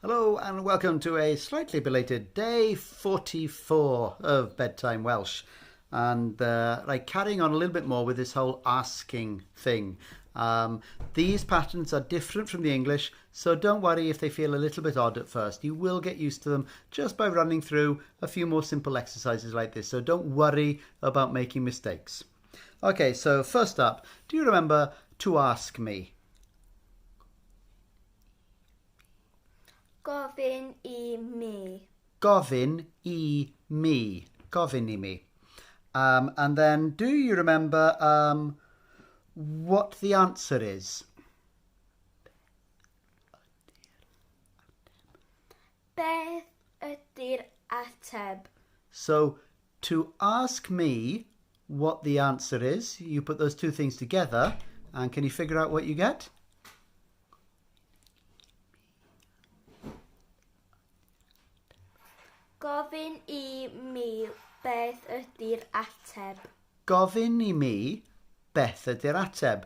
Hello and welcome to a slightly belated day 44 of Bedtime Welsh. And carrying on a little bit more with this whole asking thing. These patterns are different from the English, so don't worry if they feel a little bit odd at first. You will get used to them just by running through a few more simple exercises like this, so don't worry about making mistakes. Okay, so first up, do you remember to ask me? Gofyn I mi. Gofyn I mi. Gofyn I mi. And then, do you remember what the answer is? Beth ydi'r ateb. So, to ask me what the answer is, you put those two things together, and can you figure out what you get? Gofyn I mi beth ydi'r ateb. Gofyn I mi beth ydi'r ateb.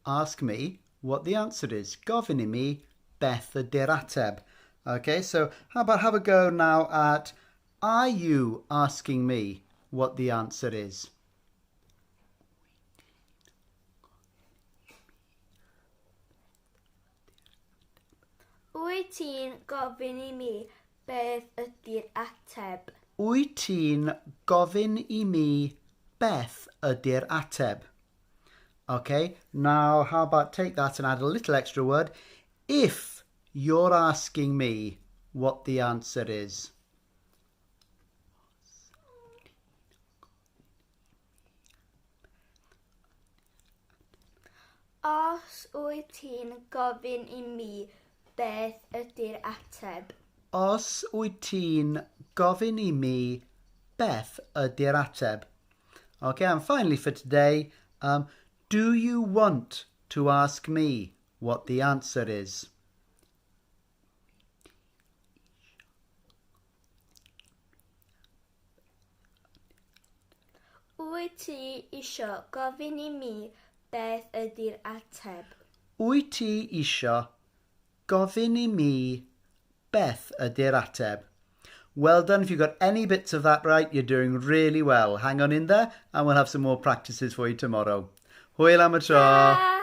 Ask me what the answer is. Gofyn I mi beth ydi'r ateb. Okay, so how about have a go now at, are you asking me what the answer is? Wyt ti'n gofyn I mi beth ydi'r ateb? Wyt ti'n gofyn I mi beth ydi'r ateb? Okay, now how about take that and add a little extra word. If you're asking me what the answer is. Os wyt ti'n gofyn I mi beth ydi'r ateb? Os wyt ti'n gofyn I mi beth ydi'r ateb? Okay, and finally for today, do you want to ask me what the answer is? Wyt ti isio gofyn I mi beth ydi'r ateb? Wyt ti isio gofyn I mi beth ydi'r ateb? Well done. If you got any bits of that right, you're doing really well. Hang on in there and we'll have some more practices for you tomorrow. Hwyl am y tro.